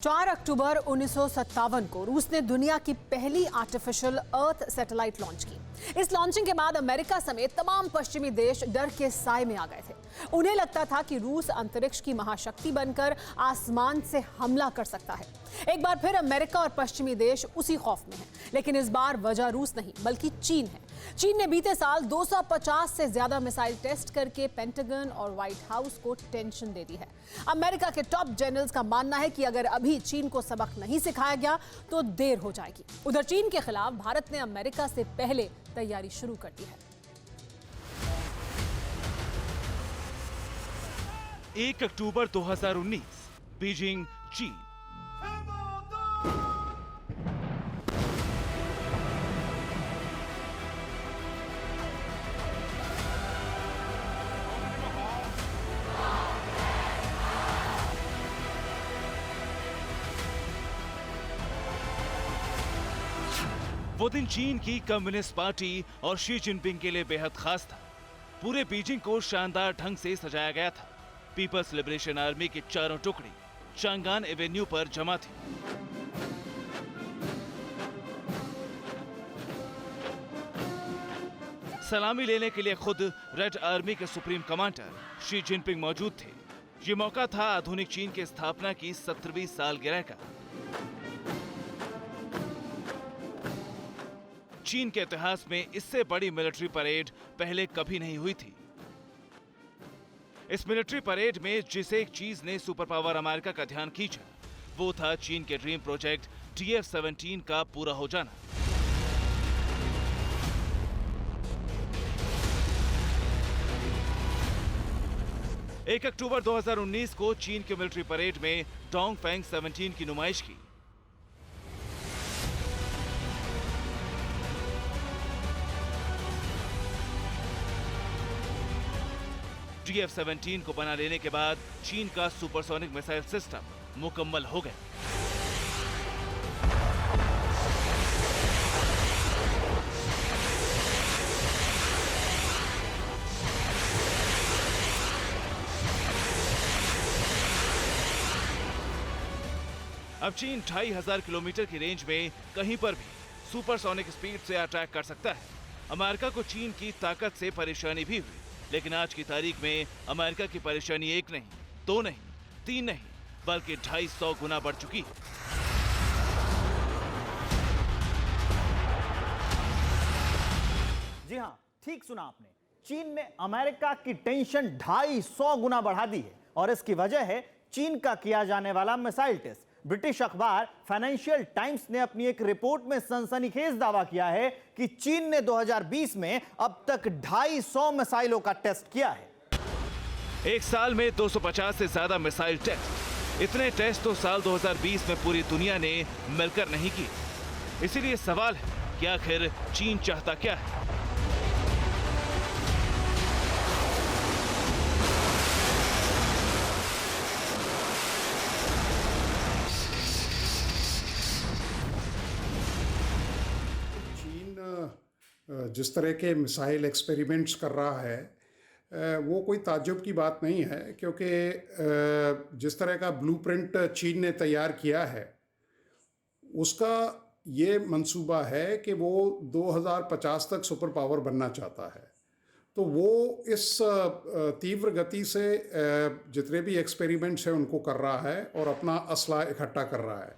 4 अक्टूबर 1957 को रूस ने दुनिया की पहली आर्टिफिशियल अर्थ सैटेलाइट लॉन्च की। इस लॉन्चिंग के बाद अमेरिका समेत तमाम पश्चिमी देश डर के साए में आ गए थे। उन्हें लगता था कि रूस अंतरिक्ष की महाशक्ति बनकर आसमान से हमला कर सकता है। एक बार फिर अमेरिका और पश्चिमी देश उसी खौफ में हैं। लेकिन इस बार वजह रूस नहीं बल्कि चीन है। चीन ने बीते साल 250 से ज्यादा मिसाइल टेस्ट करके पेंटागन और व्हाइट हाउस को टेंशन दे दी है। अमेरिका के टॉप जनरल्स का मानना है कि अगर अभी चीन को सबक नहीं सिखाया गया तो देर हो जाएगी। उधर चीन के खिलाफ भारत ने अमेरिका से पहले तैयारी शुरू कर दी है। 1 अक्टूबर 2019 बीजिंग, चीन। वो दिन चीन की कम्युनिस्ट पार्टी और शी जिनपिंग के लिए बेहद खास था। पूरे बीजिंग को शानदार ढंग से सजाया गया था। पीपल्स लिबरेशन आर्मी के चारों टुकड़ी चांगान एवेन्यू पर जमा थे। सलामी लेने के लिए खुद रेड आर्मी के सुप्रीम कमांडर शी जिनपिंग मौजूद थे। ये मौका था आधुनिक चीन की स्थापना की 70वीं सालगिरह का। चीन के इतिहास में इससे बड़ी मिलिट्री परेड पहले कभी नहीं हुई थी। इस मिलिट्री परेड में जिस एक चीज ने सुपर पावर अमेरिका का ध्यान खींचा, वो था चीन के ड्रीम प्रोजेक्ट TF-17 का पूरा हो जाना। एक अक्टूबर 2019 को चीन के मिलिट्री परेड में डोंगफेंग 17 की नुमाइश की। TF-17 को बना लेने के बाद चीन का सुपरसोनिक मिसाइल सिस्टम मुकम्मल हो गया। अब चीन 2500 किलोमीटर की रेंज में कहीं पर भी सुपरसोनिक स्पीड से अटैक कर सकता है। अमेरिका को चीन की ताकत से परेशानी भी हुई, लेकिन आज की तारीख में अमेरिका की परेशानी एक नहीं, दो नहीं, तीन नहीं, बल्कि 250 गुना बढ़ चुकी है। जी हां, ठीक सुना आपने। चीन ने अमेरिका की टेंशन 250 गुना बढ़ा दी है और इसकी वजह है चीन का किया जाने वाला मिसाइल टेस्ट। ब्रिटिश अखबार फाइनेंशियल टाइम्स ने अपनी एक रिपोर्ट में सनसनीखेज दावा किया है कि चीन ने 2020 में अब तक 250 मिसाइलों का टेस्ट किया है। एक साल में 250 से ज्यादा मिसाइल टेस्ट। इतने टेस्ट तो साल 2020 में पूरी दुनिया ने मिलकर नहीं किए। इसीलिए सवाल है कि आखिर चीन चाहता क्या है। जिस तरह के मिसाइल एक्सपेरिमेंट्स कर रहा है वो कोई ताज्जुब की बात नहीं है, क्योंकि जिस तरह का ब्लूप्रिंट चीन ने तैयार किया है उसका ये मंसूबा है कि वो 2050 तक सुपर पावर बनना चाहता है। तो वो इस तीव्र गति से जितने भी एक्सपेरिमेंट्स हैं उनको कर रहा है और अपना असला इकट्ठा कर रहा है।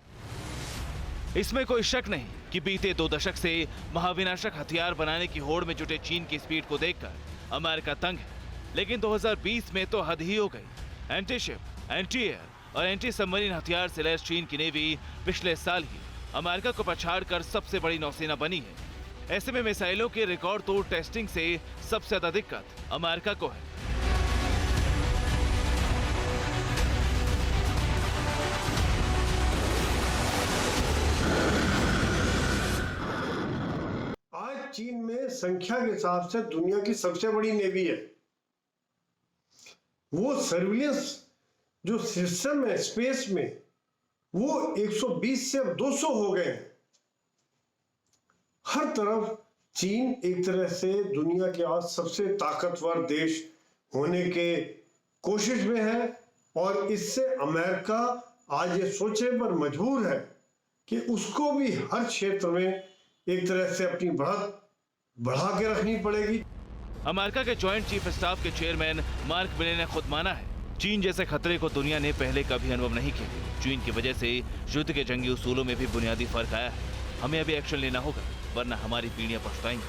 इसमें कोई शक नहीं कि बीते 2 दशक से महाविनाशक हथियार बनाने की होड़ में जुटे चीन की स्पीड को देखकर अमेरिका तंग है। लेकिन 2020 में तो हद ही हो गई। एंटी शिप, एंटी एयर और एंटी सबमरीन हथियार से लैस चीन की नेवी पिछले साल ही अमेरिका को पछाड़कर सबसे बड़ी नौसेना बनी है। ऐसे में मिसाइलों के रिकॉर्ड तोड़ टेस्टिंग से सबसे ज्यादा दिक्कत अमेरिका को है। चीन में संख्या के हिसाब से दुनिया की सबसे बड़ी नेवी है। वो सर्विलेंस जो सिस्टम है स्पेस में, वो 120 से अब 200 हो गए हैं। हर तरफ चीन एक तरह से दुनिया के आज सबसे ताकतवर देश होने के कोशिश में है और इससे अमेरिका आज ये सोचने पर मजबूर है कि उसको भी हर क्षेत्र में एक तरह से अपनी बढ़त बढ़ा के रखनी पड़ेगी। अमेरिका के जॉइंट चीफ स्टाफ के चेयरमैन मार्क मिले ने खुद माना है, चीन जैसे खतरे को दुनिया ने पहले कभी अनुभव नहीं किया। चीन की वजह से युद्ध के जंगी उसूलों में भी बुनियादी फर्क आया है। हमें अभी एक्शन लेना होगा, वरना हमारी पीढ़ियां पछताएंगी।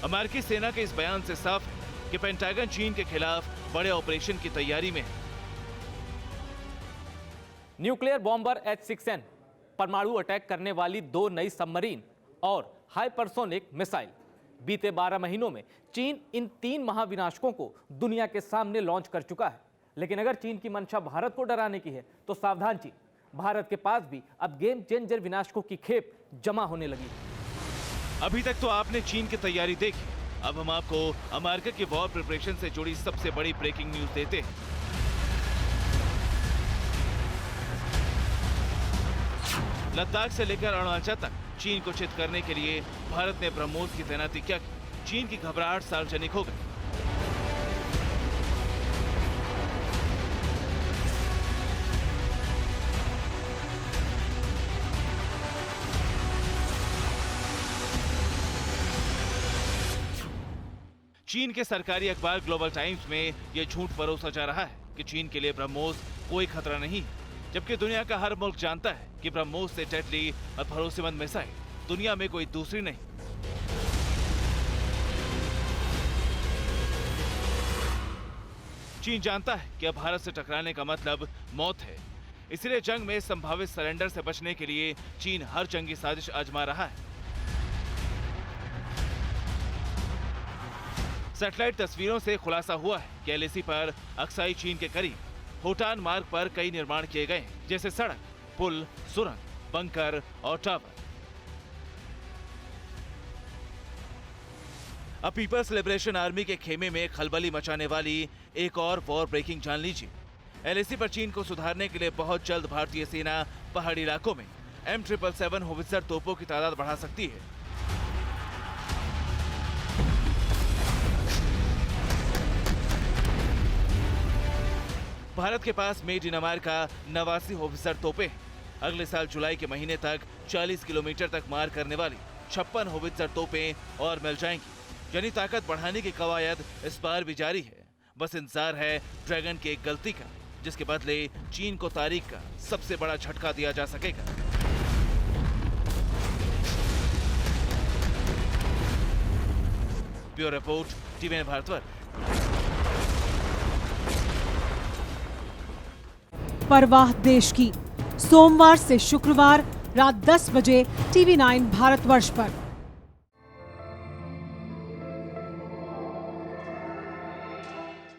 अमेरिकी सेना के इस बयान से साफ है कि पेंटागन चीन के खिलाफ बड़े ऑपरेशन की तैयारी में है। न्यूक्लियर बॉम्बर H-6N, परमाणु अटैक करने वाली 2 नई सबमरीन और हाइपरसोनिक मिसाइल। बीते 12 महीनों में चीन इन 3 महाविनाशकों को दुनिया के सामने लॉन्च कर चुका है। लेकिन अगर चीन की मंशा भारत को डराने की है तो सावधान चीन, भारत के पास भी अब गेम चेंजर विनाशकों की खेप जमा होने लगी। अभी तक तो आपने चीन की तैयारी देखी, अब हम आपको अमेरिका की वॉर प्रिपरेशन से जुड़ी सबसे बड़ी ब्रेकिंग न्यूज देते हैं। लद्दाख से लेकर अरुणाचल तक चीन को चित करने के लिए भारत ने ब्रह्मोस की तैनाती क्या की? चीन की घबराहट सार्वजनिक हो गई। चीन के सरकारी अखबार ग्लोबल टाइम्स में यह झूठ परोसा जा रहा है कि चीन के लिए ब्रह्मोस कोई खतरा नहीं, जबकि दुनिया का हर मुल्क जानता है कि ब्रह्मोस से डेडली और भरोसेमंद मिसाइल दुनिया में कोई दूसरी नहीं। चीन जानता है कि अब भारत से टकराने का मतलब मौत है, इसलिए जंग में संभावित सरेंडर से बचने के लिए चीन हर जंगी साजिश आजमा रहा है। सैटेलाइट तस्वीरों से खुलासा हुआ है कि LAC पर अक्साई चीन के करीब होटान मार्ग पर कई निर्माण किए गए, जैसे सड़क, पुल, सुरंग, बंकर और टावर। अब पीपल्स लिबरेशन आर्मी के खेमे में खलबली मचाने वाली एक और वॉर ब्रेकिंग जान लीजिए। LAC पर चीन को सुधारने के लिए बहुत जल्द भारतीय सेना पहाड़ी इलाकों में M777 होवित्जर तोपों की तादाद बढ़ा सकती है। भारत के पास मेड इन अमेरिका 89 होवित्जर तोपें हैं। अगले साल जुलाई के महीने तक 40 किलोमीटर तक मार करने वाली 56 होवित्जर तोपें और मिल जाएंगी। यानी ताकत बढ़ाने की कवायद इस बार भी जारी है। बस इंतजार है ड्रैगन की एक गलती का, जिसके बदले चीन को तारीख का सबसे बड़ा झटका दिया जा सकेगा। Bureau report, TVN Bharatvarsh. परवाह देश की, सोमवार से शुक्रवार रात 10 बजे TV9 भारतवर्ष पर।